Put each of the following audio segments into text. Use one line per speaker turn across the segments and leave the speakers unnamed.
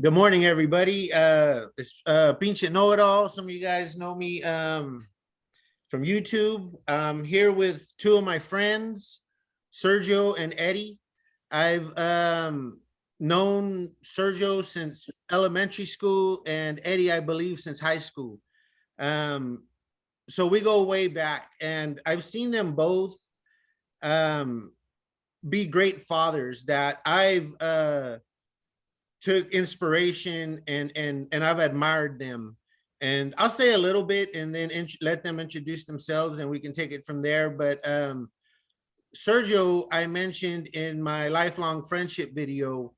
Good morning, everybody. It's Pinche Know-It-All. Some of you guys know me from YouTube. I'm here with two of my friends, Sergio and Eddie. I've known Sergio since elementary school and Eddie, I believe, since high school. So we go way back, and I've seen them both be great fathers that I've took inspiration and I've admired them. And I'll say a little bit and then let them introduce themselves and we can take it from there. But Sergio, I mentioned in my lifelong friendship video,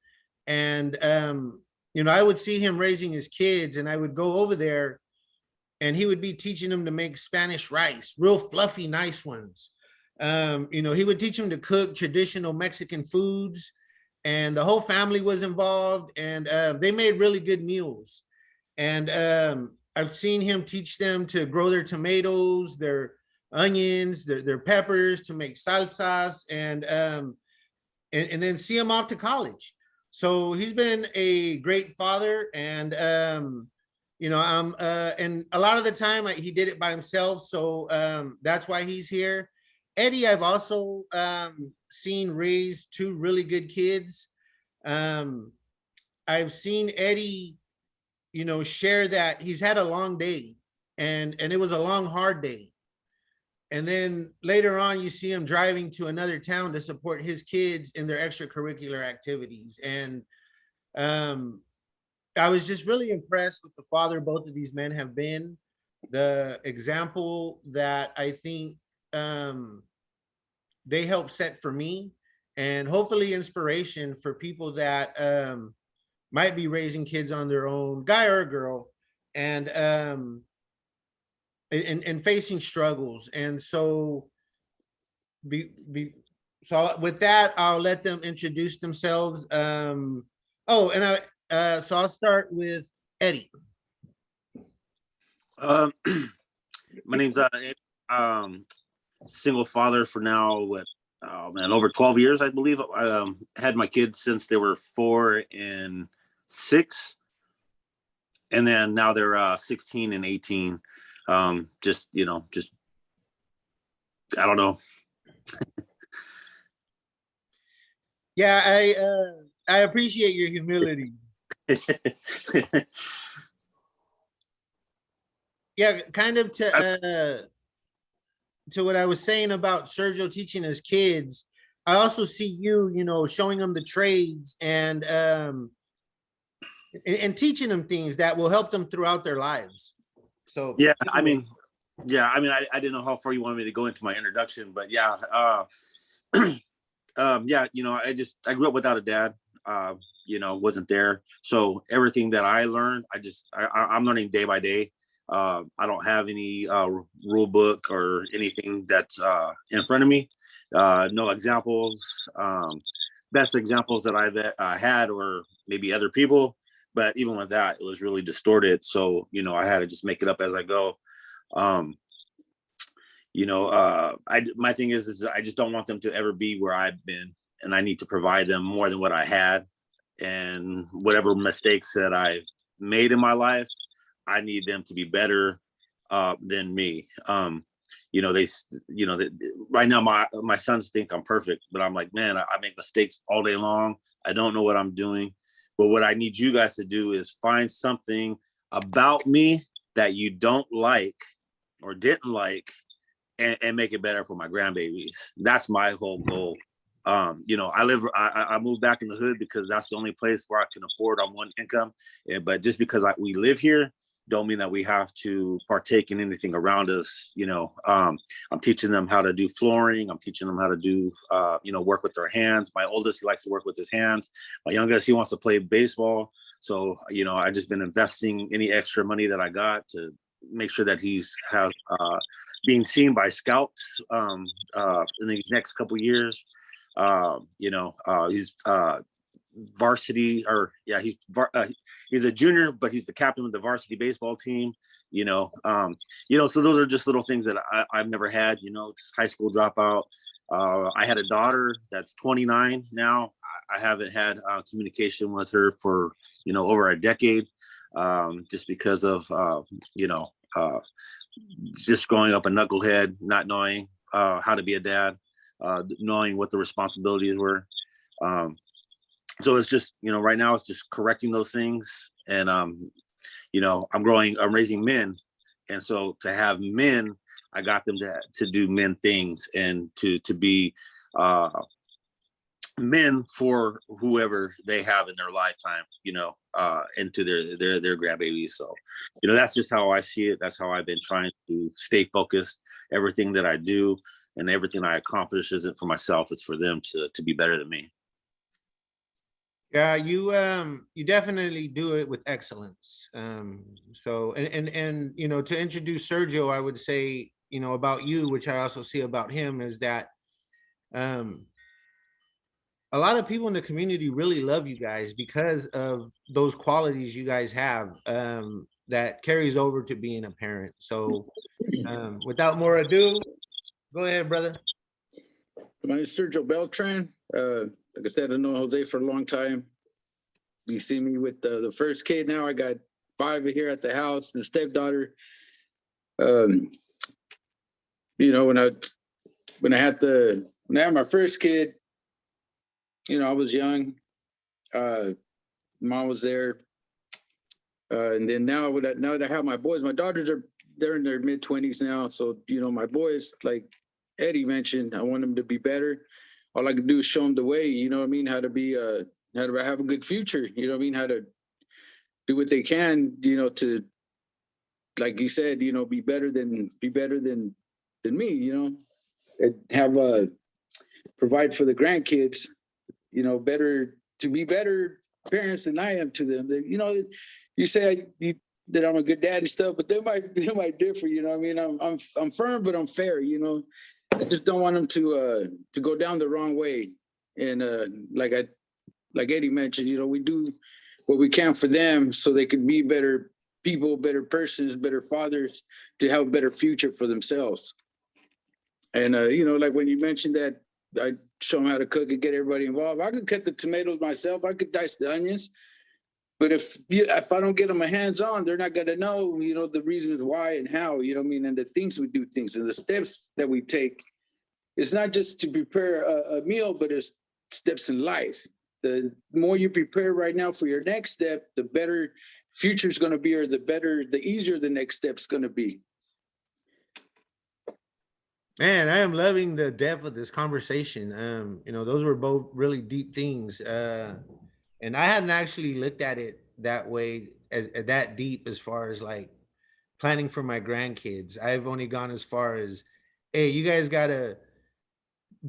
and I would see him raising his kids, and I would go over there, and he would be teaching them to make Spanish rice, real fluffy, nice ones. He would teach them to cook traditional Mexican foods, and the whole family was involved, and they made really good meals. And I've seen him teach them to grow their tomatoes, their onions, their peppers, to make salsas, and then see him off to college. So he's been a great father, and and a lot of the time he did it by himself, so that's why he's here. Eddie, I've also seen raise two really good kids. I've seen Eddie, share that he's had a long day, and it was a long, hard day. And then later on, you see him driving to another town to support his kids in their extracurricular activities. And I was just really impressed with the father both of these men have been, the example that I think they help set for me, and hopefully inspiration for people that might be raising kids on their own, guy or girl, and facing struggles. And so so with that, I'll let them introduce themselves. So I'll start with Eddie.
My name's single father for now, over 12 years, I believe. I had my kids since they were 4 and 6, and then now they're 16 and 18. Just I don't know.
Yeah, I appreciate your humility. Yeah, kind of to what I was saying about Sergio teaching his kids. I also see you, showing them the trades and teaching them things that will help them throughout their lives. So
yeah, I didn't know how far you wanted me to go into my introduction, but yeah, I grew up without a dad. Wasn't there, so everything that I learned, I'm learning day by day. I don't have any rule book or anything that's in front of me. No examples. Best examples that I've had, or maybe other people, but even with that, it was really distorted. So I had to just make it up as I go. My thing is I just don't want them to ever be where I've been, and I need to provide them more than what I had, and whatever mistakes that I've made in my life, I need them to be better than me. Right now my sons think I'm perfect, but I'm like, man, I make mistakes all day long. I don't know what I'm doing. But what I need you guys to do is find something about me that you don't like or didn't like, and make it better for my grandbabies. That's my whole goal. I moved back in the hood because that's the only place where I can afford on one income. But just because we live here, don't mean that we have to partake in anything around us. I'm teaching them how to do flooring. I'm teaching them how to do, work with their hands. My oldest, he likes to work with his hands. My youngest, he wants to play baseball. So, I just been investing any extra money that I got to make sure that he's being seen by scouts in these next couple of years. He's varsity, or yeah, he's a junior, but he's the captain of the varsity baseball team. So those are just little things that I've never had. High school dropout. I had a daughter that's 29 now. I haven't had communication with her for, over a decade, just because of, just growing up a knucklehead, not knowing how to be a dad, knowing what the responsibilities were. So it's just, right now it's just correcting those things. And, I'm raising men. And so to have men, I got them to do men things and to be men for whoever they have in their lifetime, into their grandbabies. So, that's just how I see it. That's how I've been trying to stay focused. Everything that I do and everything I accomplish isn't for myself. It's for them to be better than me.
Yeah, you definitely do it with excellence. So and to introduce Sergio, I would say, about you, which I also see about him, is that um a lot of people in the community really love you guys because of those qualities you guys have, that carries over to being a parent. So without more ado, go ahead, brother.
My name is Sergio Beltran. Like I said, I know Jose for a long time. You see me with the first kid now. I got 5 here at the house, the stepdaughter. Um, when I had my first kid, I was young. Mom was there. And then now that I have my boys, my daughters they're in their mid-20s now. So, my boys, like Eddie mentioned, I want them to be better. All I can do is show them the way, how to be, how to have a good future, how to do what they can, to, like you said, be better than me, and have provide for the grandkids, better, to be better parents than I am to them. You say that I'm a good dad and stuff, but they might differ. I'm firm, but I'm fair. I just don't want them to go down the wrong way. And like Eddie mentioned, we do what we can for them so they can be better people, better persons, better fathers, to have a better future for themselves. And like when you mentioned that I show them how to cook and get everybody involved. I could cut the tomatoes myself. I could dice the onions. But if I don't get them a hands-on, they're not gonna know, the reasons why and how, and the things we do things and the steps that we take. It's not just to prepare a meal, but it's steps in life. The more you prepare right now for your next step, the better future is gonna be, or the easier the next step's gonna be.
Man, I am loving the depth of this conversation. Those were both really deep things. And I hadn't actually looked at it that way, as that deep, as far as like planning for my grandkids. I've only gone as far as, hey, you guys gotta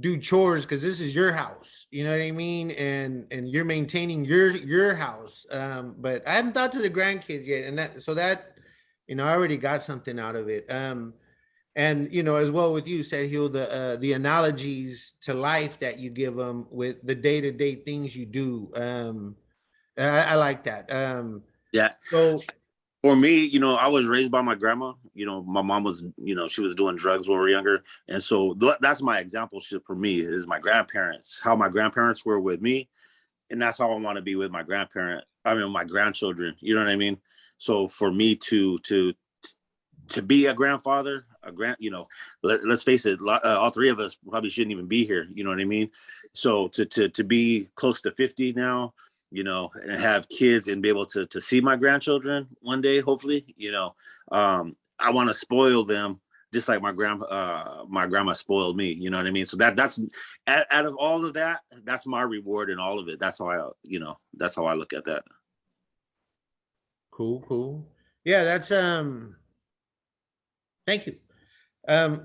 do chores because this is your house. You know what I mean? And you're maintaining your house. But I haven't thought to the grandkids yet, and that I already got something out of it. And as well with you, Sergio, the analogies to life that you give them with the day-to-day things you do. I like that.
Yeah.
So
For me, I was raised by my grandma. My mom was, she was doing drugs when we were younger. And so that's my example ship for me, is my grandparents, how my grandparents were with me. And that's how I want to be with my my grandchildren. You know what I mean? So for me to be a grandfather, let's face it, all 3 of us probably shouldn't even be here. You know what I mean? So to be close to 50 now, and have kids and be able to see my grandchildren one day, hopefully, I want to spoil them just like my grandma spoiled me. You know what I mean? So that's out of all of that, that's my reward in all of it. That's how I look at that.
cool. Yeah, that's thank you.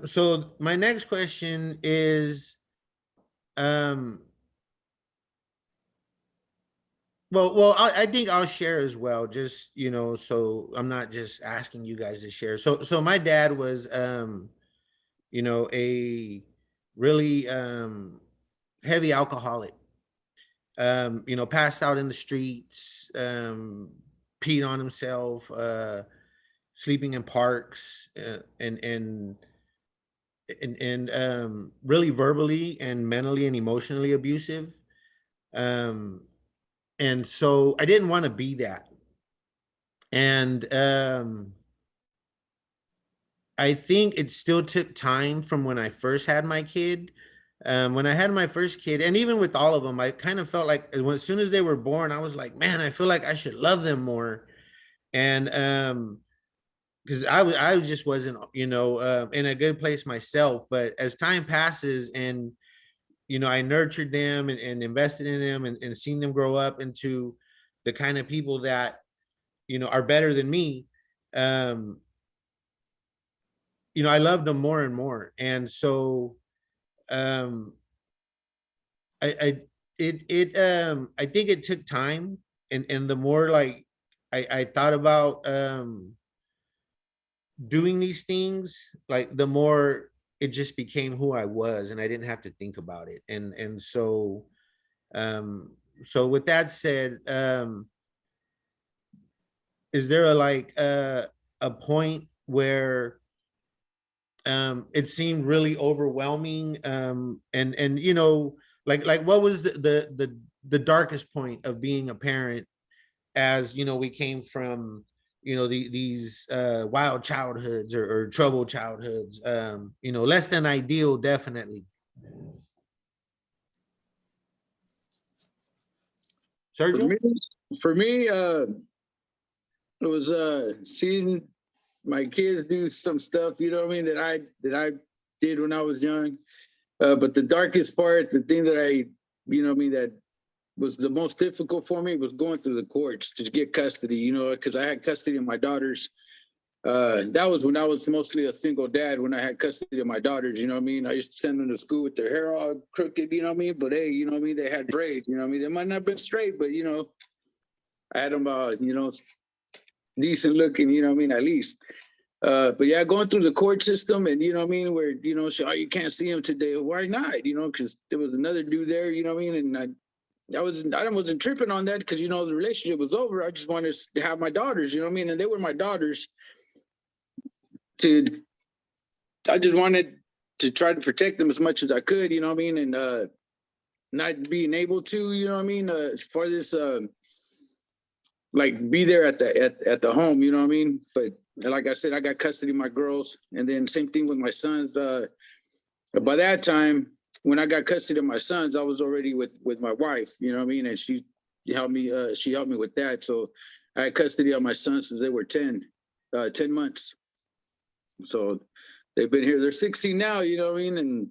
So my next question is, um well, I think I'll share as well, just so I'm not just asking you guys to share. So my dad was a really heavy alcoholic. Passed out in the streets, peed on himself, sleeping in parks, and and really verbally and mentally and emotionally abusive. Um, and so I didn't want to be that. And I think it still took time from when I first had my kid. When I had my first kid, and even with all of them, I kind of felt like as soon as they were born, I was like, man, I feel like I should love them more. And because I just wasn't, in a good place myself. But as time passes, and I nurtured them and invested in them, and seen them grow up into the kind of people that are better than me. Um, I loved them more and more, and so um, I I think it took time, and the more like I thought about doing these things, like the more it just became who I was, and I didn't have to think about it. And so um with that said, is there a point where it seemed really overwhelming, and like what was the darkest point of being a parent, as we came from these wild childhoods, or troubled childhoods, less than ideal, definitely.
For
Sergio?
me, for me, it was seeing my kids do some stuff, you know what I mean, that I did when I was young. But the darkest part, the thing that I, you know what I mean, that was the most difficult for me was going through the courts to get custody, because I had custody of my daughters. That was when I was mostly a single dad, when I had custody of my daughters, you know what I mean? I used to send them to school with their hair all crooked, you know what I mean? But hey, you know what I mean? They had braids, you know what I mean? They might not have been straight, but I had them, decent looking, you know what I mean? At least. But yeah, going through the court system, and you know what I mean, where so, oh, you can't see him today. Why not? Because there was another dude there, you know what I mean, and I wasn't tripping on that, because the relationship was over. I just wanted to have my daughters, you know what I mean, and they were my daughters. I just wanted to try to protect them as much as I could, you know what I mean, and not being able to, you know what I mean, as far as like be there at the home, you know what I mean. But like I said, I got custody of my girls, and then same thing with my sons. By that time, when I got custody of my sons, I was already with my wife, you know what I mean, and she helped me. She helped me with that. So I had custody of my sons since they were 10 months. So they've been here. They're 16 now, you know what I mean, and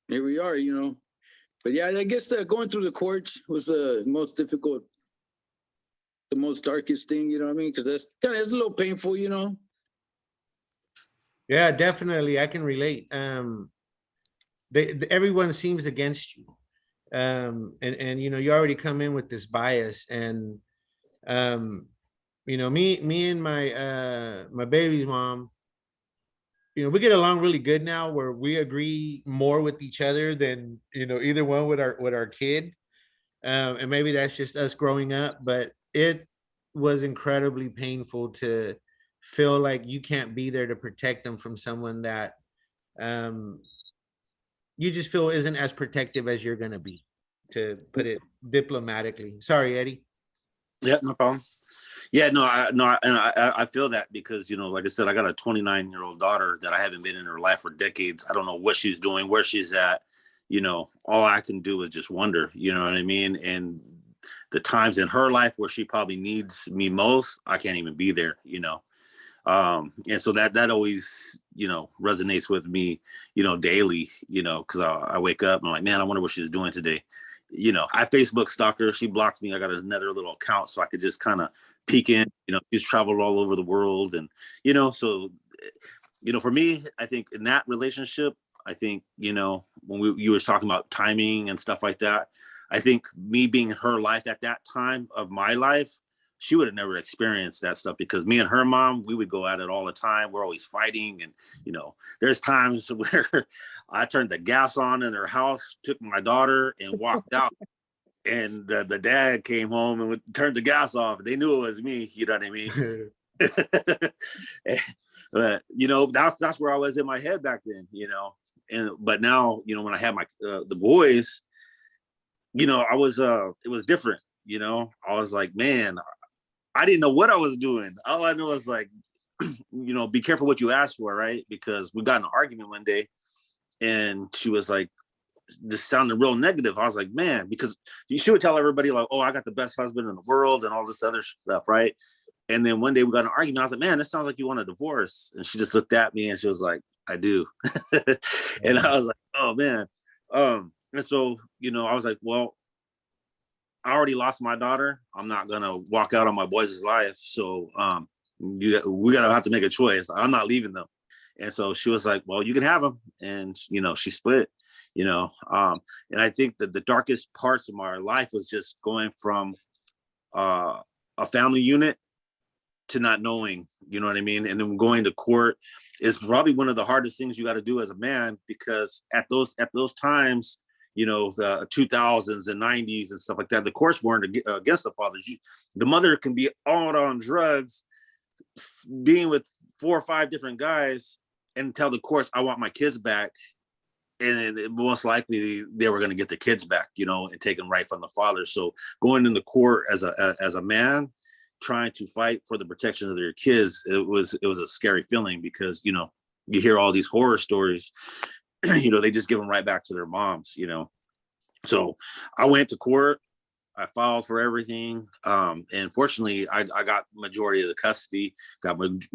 here we are, But yeah, I guess going through the courts was the most difficult, the most darkest thing, you know what I mean? Because it's a little painful,
Yeah, definitely, I can relate. Everyone seems against you, and you already come in with this bias. And me and my baby's mom, we get along really good now, where we agree more with each other than either one with our kid. And maybe that's just us growing up, but it was incredibly painful to feel like you can't be there to protect them from someone that um you just feel isn't as protective as you're going to be, to put it diplomatically. Sorry, Eddie.
Yeah, no problem. Yeah, no, I feel that, because like I said, I got a 29-year-old daughter that I haven't been in her life for decades. I don't know what she's doing, where she's at. All I can do is just wonder. You know what I mean? And the times in her life where she probably needs me most, I can't even be there. And so that always resonates with me, daily. Because I wake up and I'm like, man, I wonder what she's doing today. I Facebook stalk her. She blocks me. I got another little account so I could just kind of peek in. She's traveled all over the world, and so for me, I think in that relationship, I think when you were talking about timing and stuff like that, I think me being in her life at that time of my life, she would have never experienced that stuff, because me and her mom, we would go at it all the time. We're always fighting, and there's times where I turned the gas on in their house, took my daughter, and walked out. And the dad came home and turned the gas off. They knew it was me. You know what I mean? But that's where I was in my head back then. but now, when I had my the boys, I was it was different. I was like, man, I didn't know what I was doing. All I know was like, be careful what you ask for, right? Because we got in an argument one day, and she was like, just sounding real negative. I was like, man, because she would tell everybody like, oh, I got the best husband in the world and all this other stuff, right? And then one day we got in an argument. I was like, man, this sounds like you want a divorce. And she just looked at me and she was like, I do. And I was like, oh man. And so, I was like, well, I already lost my daughter. I'm not gonna walk out on my boys' life. So we gotta have to make a choice. I'm not leaving them. And so she was like, well, you can have them. And she split. And I think that the darkest parts of my life was just going from a family unit to not knowing, you know what I mean? And then going to court is probably one of the hardest things you got to do as a man, because at those times, the 2000s and 90s and stuff like that, the courts weren't against the fathers. The mother can be all on drugs, being with 4 or 5 different guys, and tell the courts, I want my kids back. And most likely they were going to get the kids back, and take them right from the father. So going into court as a man, trying to fight for the protection of their kids, it was a scary feeling, because, you hear all these horror stories, they just give them right back to their moms, So I went to court, I filed for everything. And fortunately I got majority of the custody, and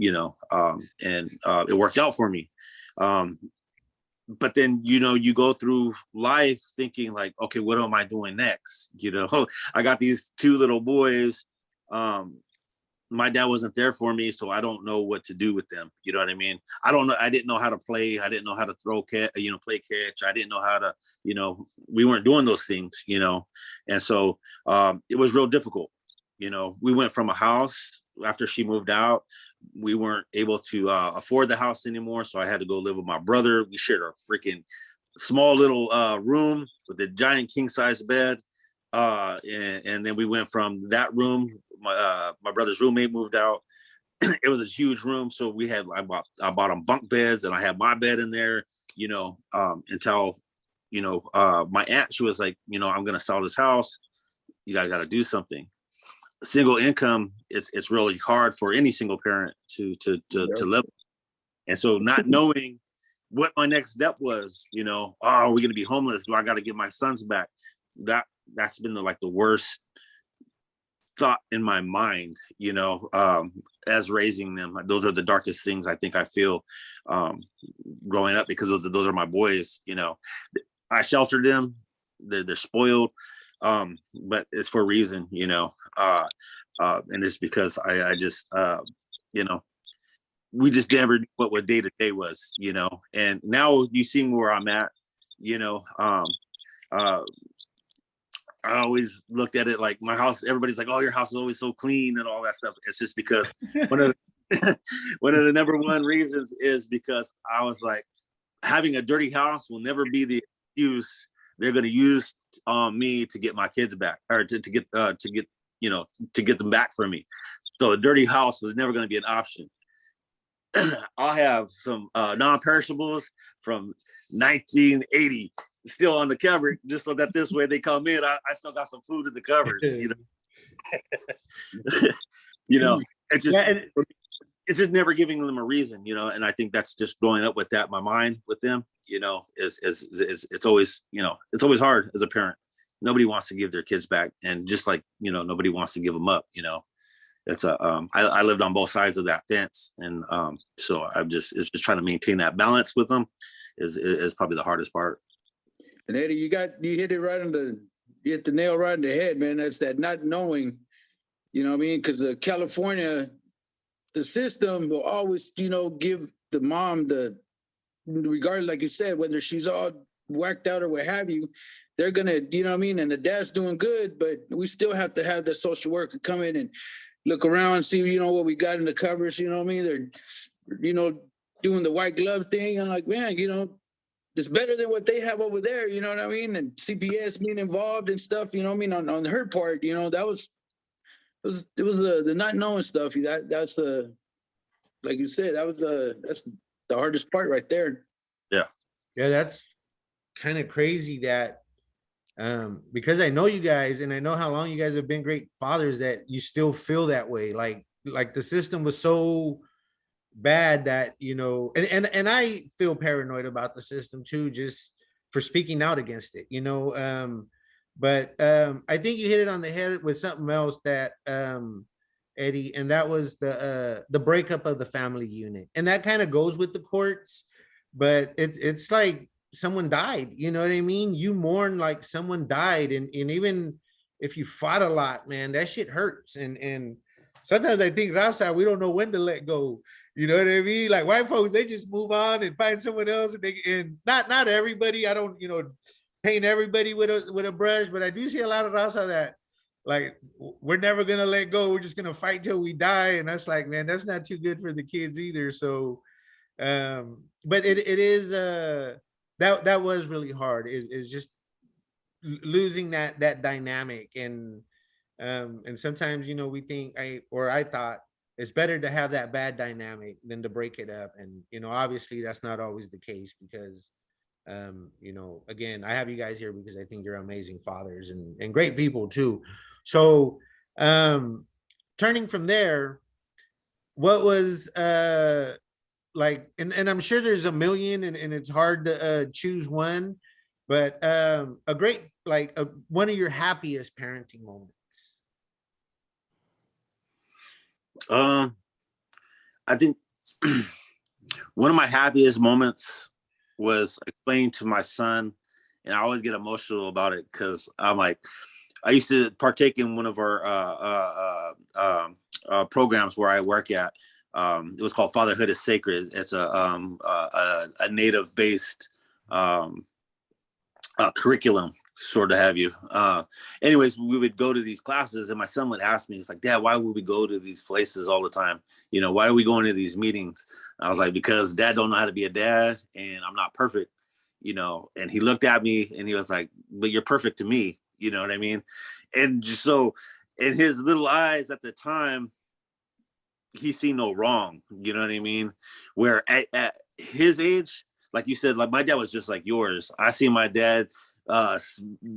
it worked out for me. But then, you go through life thinking like, okay, what am I doing next? I got these 2 little boys. My dad wasn't there for me, so I don't know what to do with them. You know what I mean? I don't know. I didn't know how to play. I didn't know how to play catch. I didn't know how to, we weren't doing those things, And so it was real difficult. We went from a house after she moved out. We weren't able to afford the house anymore. So I had to go live with my brother. We shared a freaking small little room with a giant king size bed. And then we went from that room. My brother's roommate moved out. It was a huge room. So I bought them bunk beds, and I had my bed in there, until, my aunt, she was like, I'm going to sell this house. You guys got to do something. Single income, it's really hard for any single parent to live. And so not knowing what my next step was, are we going to be homeless? Do I got to get my sons back? That's been the worst thought in my mind, as raising them. Those are the darkest things I think I feel growing up, because those are my boys. I sheltered them. They're spoiled, but it's for a reason, and it's because I just we just never knew what day to day was, and now you see where I'm at. I always looked at it like my house, everybody's like, oh, your house is always so clean and all that stuff. It's just because one of the number one reasons is because I was like, having a dirty house will never be the excuse they're going to use me to get my kids back, or to get them back from me. So a dirty house was never going to be an option. I'll have some non-perishables from 1980 still on the cupboard, just so that this way they come in, I still got some food in the cupboard. It's just it's just never giving them a reason, and I think that's just growing up with that in my mind with them, is it's always, it's always hard as a parent. Nobody wants to give their kids back, and just like, nobody wants to give them up. It's I lived on both sides of that fence, and so it's just trying to maintain that balance with them is probably the hardest part.
And Eddie, you hit it right you hit the nail right in the head, man. That's that not knowing, what I mean? Because California, the system will always, give the mom regardless, like you said, whether she's all whacked out or what have you, they're gonna, and the dad's doing good, but we still have to have the social worker come in and look around and see, what we got in the covers, They're, doing the white glove thing. I'm like, man, it's better than what they have over there, you know what I mean? And CPS being involved and stuff, on her part, it was the not knowing stuff. That's like you said, that's the hardest part right there.
Yeah.
Yeah, that's kind of crazy that because I know you guys and I know how long you guys have been great fathers that you still feel that way. Like the system was so bad that, you know, and I feel paranoid about the system too, just for speaking out against it, you know. But I think you hit it on the head with something else that Eddie, and that was the breakup of the family unit. And that kind of goes with the courts, but it's like someone died, you know what I mean? You mourn like someone died, and even if you fought a lot, man, that shit hurts. And sometimes I think Raza, we don't know when to let go. You know what I mean? Like white folks, they just move on and find someone else, and not everybody. I don't, you know, paint everybody with a brush, but I do see a lot of Raza that like we're never gonna let go. We're just gonna fight till we die, and that's like, man, that's not too good for the kids either. So, but it is that was really hard. Is just losing that dynamic, and sometimes, you know, we think I thought it's better to have that bad dynamic than to break it up, and you know, obviously that's not always the case because you know, again, I have you guys here because I think you're amazing fathers and great people too. So turning from there, what was like, and I'm sure there's a million, and it's hard to choose one, but a great, like one of your happiest parenting moments.
Um, I think one of my happiest moments was explaining to my son, and I always get emotional about it because I'm like, I used to partake in one of our programs where I work at. It was called Fatherhood is Sacred. It's a native based curriculum, sort of have you. Anyways, we would go to these classes, and my son would ask me, "It's like, Dad, why would we go to these places all the time? You know, why are we going to these meetings?" I was like, "Because Dad don't know how to be a dad, and I'm not perfect." You know, and he looked at me and he was like, "But you're perfect to me." You know what I mean? And just so, in his little eyes at the time, he seen no wrong. You know what I mean? Where at his age, like you said, like my dad was just like yours. I see my dad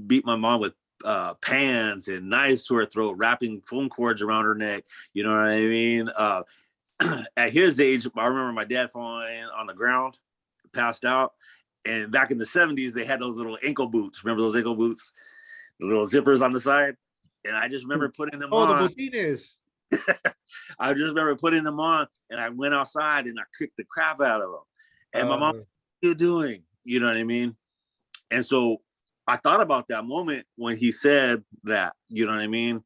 beat my mom with pans and knives to her throat, wrapping phone cords around her neck. You know what I mean? At his age, I remember my dad falling on the ground, passed out. And back in the 70s, they had those little ankle boots. Remember those ankle boots? The little zippers on the side. And I just remember putting them
Oh, the
on.
botines.
I just remember putting them on, and I went outside and I kicked the crap out of them. And my mom, what are you doing? You know what I mean? And so I thought about that moment when he said that, you know what I mean?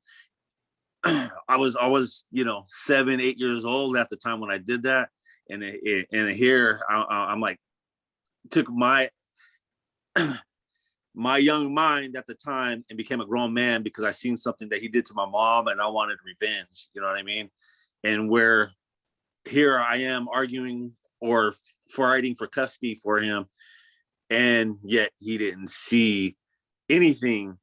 I was, you know, 7, 8 years old at the time when I did that. And here I'm like, took my my young mind at the time and became a grown man because I seen something that he did to my mom and I wanted revenge. You know what I mean? And where here I am arguing or fighting for custody for him, and yet he didn't see anything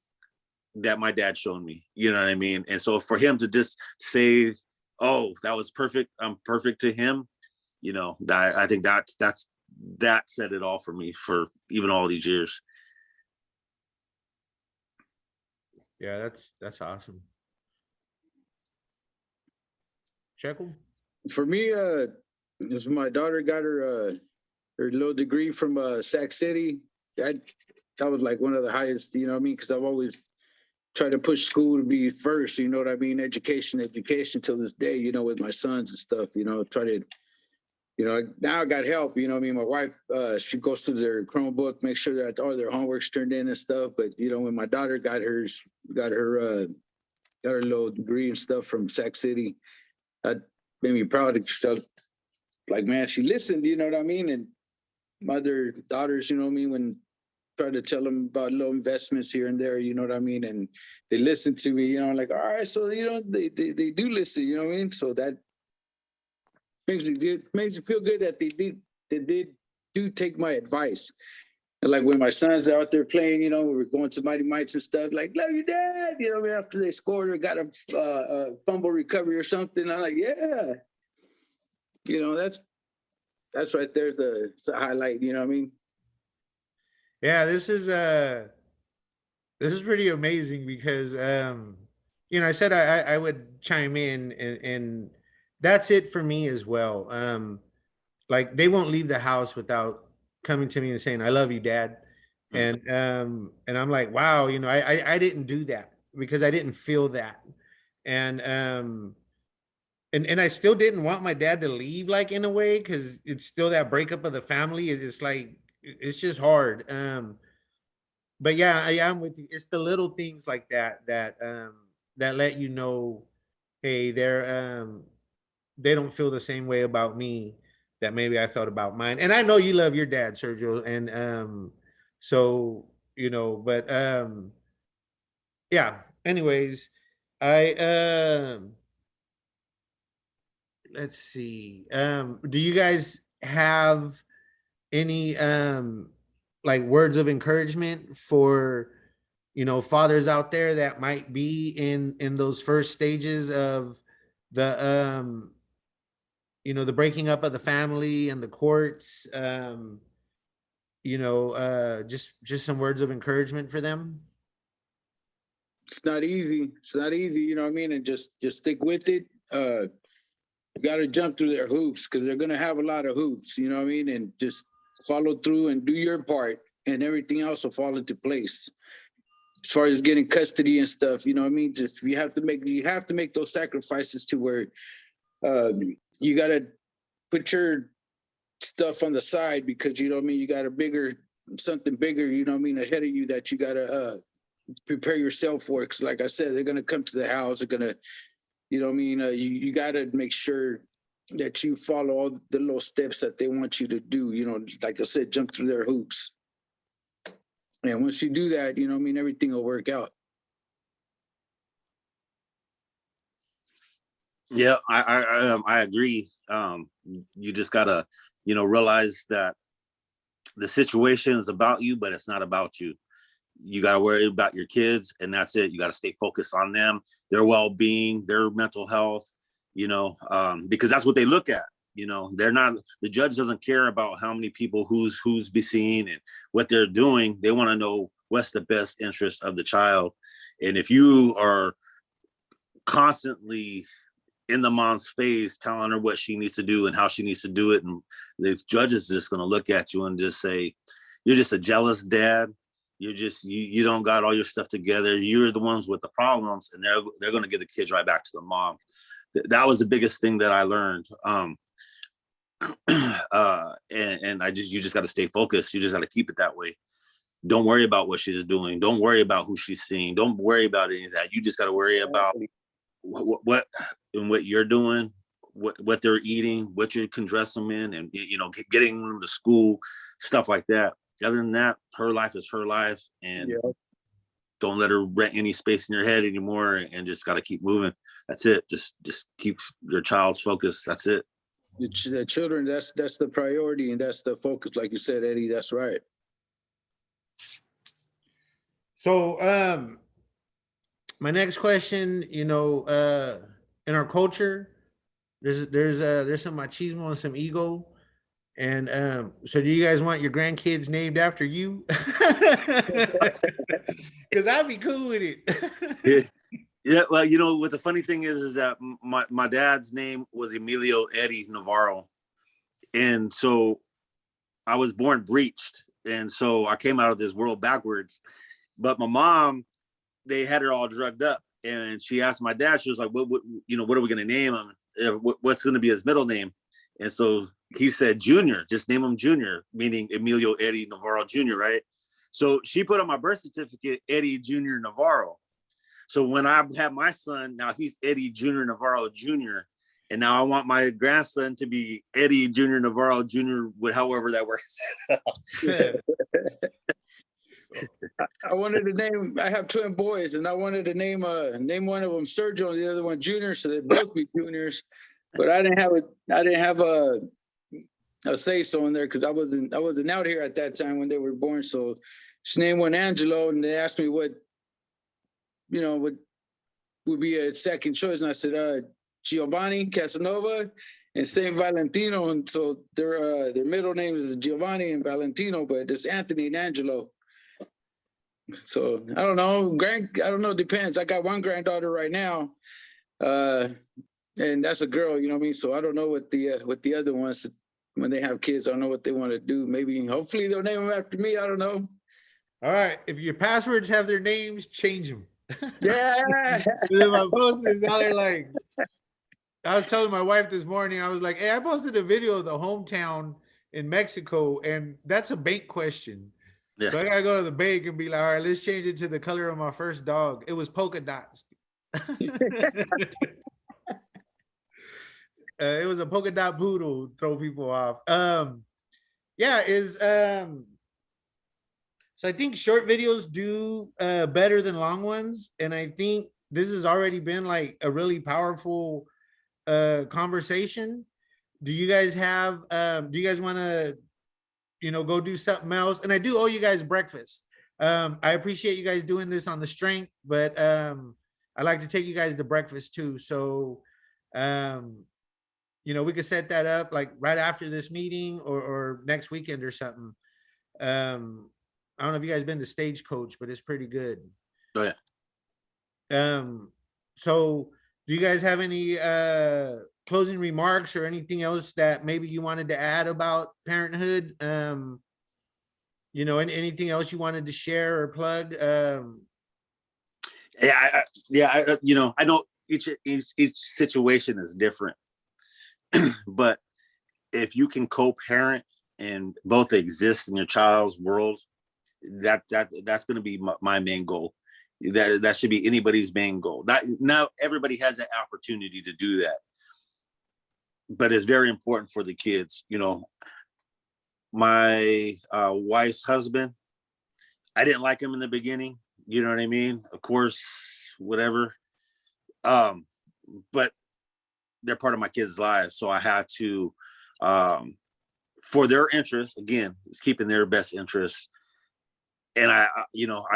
that my dad showed me. You know what I mean? And so for him to just say, "Oh, that was perfect. I'm perfect" to him, you know, that I think that said it all for me for even all these years.
Yeah, that's awesome. Checkle.
For me, as my daughter got her little degree from Sac City, that was like one of the highest, you know what I mean? Because I've always tried to push school to be first, you know what I mean? Education till this day, you know, with my sons and stuff, you know, try to, you know, now I got help, you know what I mean? My wife, she goes through their Chromebook, make sure that all their homework's turned in and stuff. But, you know, when my daughter got her little degree and stuff from Sac City, that made me proud of herself. Like, man, she listened, you know what I mean? And my other daughters, you know what I mean, when try to tell them about little investments here and there, you know what I mean? And they listen to me, you know, like, all right, so, you know, they do listen, you know what I mean? So that makes me good, makes me feel good that they do take my advice. And like when my sons are out there playing, you know, we're going to Mighty Mites and stuff, like, love you, Dad, you know what I mean? After they scored or got a fumble recovery or something, I'm like, yeah. You know, that's right there, it's a highlight, you know what I mean?
Yeah, this is pretty amazing because I said I would chime in, and that's it for me as well. Like they won't leave the house without coming to me and saying, "I love you, Dad."
Mm.
And I'm like, wow, I didn't do that because I didn't feel that. And and I still didn't want my dad to leave, like, in a way, because it's still that breakup of the family. It's like it's just hard. But yeah, I am with you. It's the little things like that that let you know, hey, they don't feel the same way about me that maybe I felt about mine. And I know you love your dad, Sergio, and so but yeah. Anyways, I let's see. Do you guys have any like words of encouragement for fathers out there that might be in those first stages of the the breaking up of the family and the courts, just some words of encouragement for them?
It's not easy. It's not easy, you know what I mean? And just stick with it. You got to jump through their hoops because they're going to have a lot of hoops, you know what I mean? And just follow through and do your part, and everything else will fall into place. As far as getting custody and stuff, you know what I mean? Just you have to make those sacrifices to where you got to put your stuff on the side because you know what I mean, you got something bigger, you know what I mean, ahead of you that you got to prepare yourself for. Because like I said, they're going to come to the house, they're going to, you know what I mean, you got to make sure that you follow all the little steps that they want you to do, you know, like I said, jump through their hoops. And once you do that, you know what I mean, everything will work out.
Yeah, I agree. You just gotta, realize that the situation is about you, but it's not about you. You gotta worry about your kids, and that's it. You gotta stay focused on them, their well-being, their mental health. Because that's what they look at. They're not. The judge doesn't care about how many people who's be seen and what they're doing. They want to know what's the best interest of the child. And if you are constantly in the mom's face telling her what she needs to do and how she needs to do it, and the judge is just going to look at you and just say, you're just a jealous dad, you don't got all your stuff together, you're the ones with the problems, and they're going to give the kids right back to the mom. That was the biggest thing that I learned. And you just got to stay focused. You just got to keep it that way. Don't worry about what she's doing, don't worry about who she's seeing, don't worry about any of that. You just got to worry about what and what you're doing, what they're eating, what you can dress them in, and getting them to school, stuff like that. Other than that, her life is her life, and don't let her rent any space in your head anymore, and just got to keep moving. That's it. Just keep your child's focus. That's it.
The children, that's the priority, and that's the focus, like you said, Eddie. That's right.
So my next question, in our culture, there's some machismo and some ego. And so do you guys want your grandkids named after you? Because I'd be cool with it.
Yeah, well, what the funny thing is that my dad's name was Emilio Eddie Navarro, and so I was born breached, and so I came out of this world backwards. But my mom, they had her all drugged up, and she asked my dad, she was like, what are we going to name him? What's going to be his middle name? And so he said Junior, just name him Junior, meaning Emilio Eddie Navarro Jr., right? So she put on my birth certificate Eddie Junior Navarro. So when I have my son, now he's Eddie Junior Navarro Jr., and now I want my grandson to be Eddie Junior Navarro Jr., however that works.
I wanted to name. I have twin boys, and I wanted to name one of them Sergio and the other one Junior, so they'd both be juniors. But I didn't have a say so in there because I wasn't out here at that time when they were born. So she named one Angelo, and they asked me what would be a second choice, and I said Giovanni Casanova and Saint Valentino, and so their middle names is Giovanni and Valentino, but it's Anthony and Angelo. So I don't know. I don't know. Depends. I got one granddaughter right now, and that's a girl. You know what I mean. So I don't know what the other ones, when they have kids, I don't know what they want to do. Maybe, hopefully, they'll name them after me. I don't know.
All right. If your passwords have their names, change them.
Yeah.
My post is now they're like, I was telling my wife this morning, I was like, hey, I posted a video of the hometown in Mexico, and that's a bank question.
Yeah.
So I gotta go to the bank and be like, all right, let's change it to the color of my first dog. It was polka dots. It was a polka dot poodle, throw people off. Yeah, so I think short videos do better than long ones. And I think this has already been like a really powerful conversation. Do you guys have do you guys want to, go do something else? And I do owe you guys breakfast. I appreciate you guys doing this on the strength, but I like to take you guys to breakfast too. So we could set that up like right after this meeting or next weekend or something. I don't know if you guys been to Stagecoach, but it's pretty good.
Oh yeah.
So do you guys have any closing remarks or anything else that maybe you wanted to add about parenthood? Anything else you wanted to share or plug?
I know each situation is different, but if you can co-parent and both exist in your child's world, that's going to be my main goal. That should be anybody's main goal. Not everybody has that opportunity to do that, but it's very important for the kids. My wife's husband, I didn't like him in the beginning. You know what I mean? Of course, whatever. But they're part of my kids' lives, so I had to, for their interest. Again, it's keeping their best interest. And I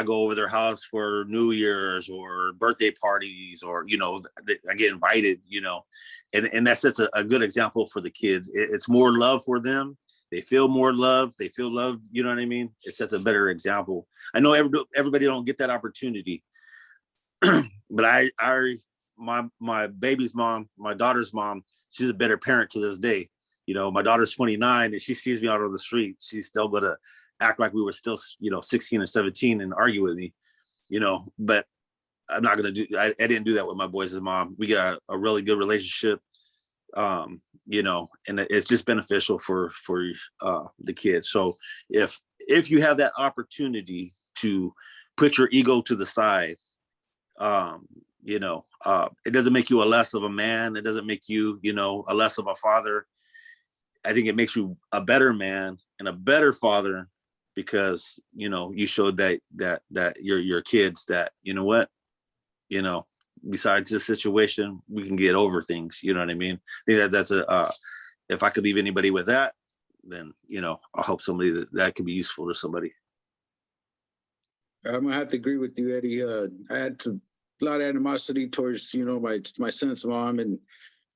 go over their house for New Year's or birthday parties, or, I get invited, and that sets a good example for the kids. It's more love for them. They feel more love. They feel loved. You know what I mean? It sets a better example. I know everybody don't get that opportunity, but my baby's mom, my daughter's mom, she's a better parent to this day. My daughter's 29 and she sees me out on the street. She's still going to act like we were still, 16 or 17 and argue with me, but I'm not going to I didn't do that with my boys' mom. We got a really good relationship, and it's just beneficial for the kids. So if you have that opportunity to put your ego to the side, it doesn't make you a less of a man. It doesn't make you, a less of a father. I think it makes you a better man and a better father, because, you showed that your kids that, besides this situation, we can get over things. You know what I mean? I think that's if I could leave anybody with that, then, I hope somebody that could be useful to somebody.
I'm gonna have to agree with you, Eddie. I had a lot of animosity towards, my son's mom and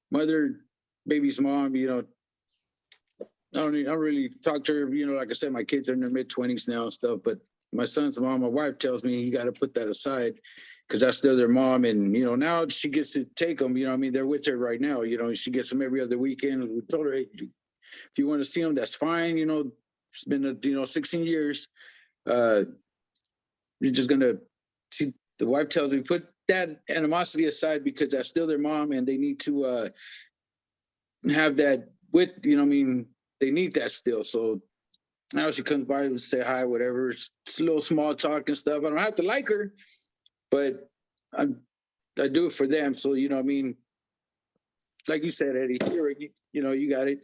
mother, baby's mom. I don't really talk to her. Like I said, my kids are in their mid-20s now and stuff. But my son's mom, my wife, tells me you got to put that aside because that's still their mom. And now she gets to take them. They're with her right now. She gets them every other weekend. We told her, hey, if you want to see them, that's fine. It's been 16 years. You're just gonna. The wife tells me put that animosity aside because that's still their mom, and they need to have that with. They need that still. So now she comes by and say hi, whatever. It's a little small talk and stuff. I don't have to like her, but I do it for them. So like you said, Eddie, you got it.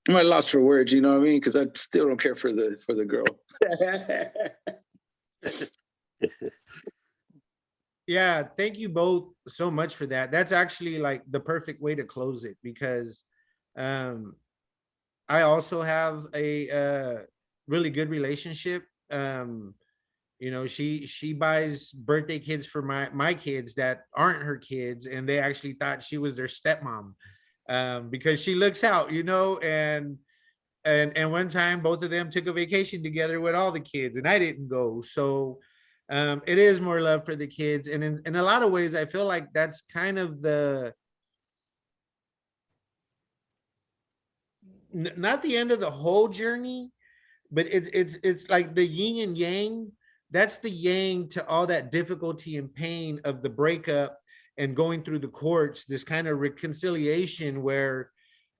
I'm at a loss for words, because I still don't care for the girl.
Yeah, thank you both so much for that. That's actually like the perfect way to close it, because I also have a really good relationship. You know, she buys birthday kids for my kids that aren't her kids, and they actually thought she was their stepmom, because she looks out, you know. And one time both of them took a vacation together with all the kids, and I didn't go. So it is more love for the kids, and in a lot of ways I feel like that's kind of the not the end of the whole journey, but it's like the yin and yang. That's the yang to all that difficulty and pain of the breakup and going through the courts, this kind of reconciliation where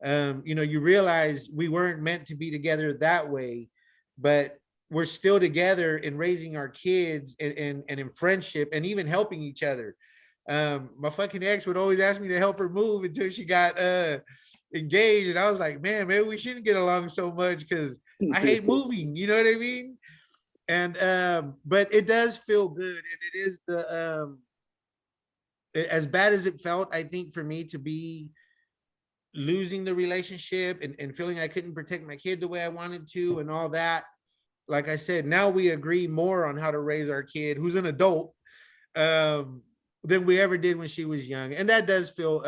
you know, you realize we weren't meant to be together that way, but we're still together in raising our kids and in friendship and even helping each other. My fucking ex would always ask me to help her move until she got engaged, and I was like, man, maybe we shouldn't get along so much because I hate moving, you know what I mean? And but it does feel good, and it is the as bad as it felt, I think, for me to be losing the relationship and feeling I couldn't protect my kid the way I wanted to and all that. Like I said, now we agree more on how to raise our kid, who's an adult, um, than we ever did when she was young. And that does feel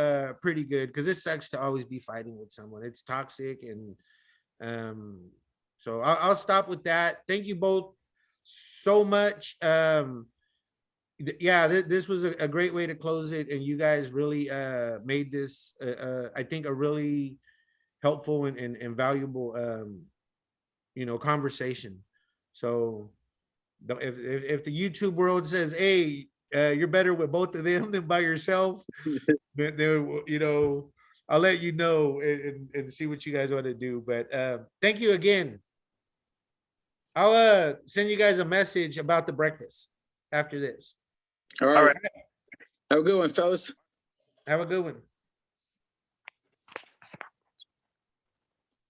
pretty good, because it sucks to always be fighting with someone. It's toxic. And so I'll stop with that. Thank you both so much. Yeah, this was a great way to close it, and you guys really made this I think a really helpful and valuable you know, conversation. So if the YouTube world says, hey, you're better with both of them than by yourself, then you know, I'll let you know and see what you guys want to do. But thank you again. I'll send you guys a message about the breakfast after this.
All right. Have a good one, fellas.
Have a good one.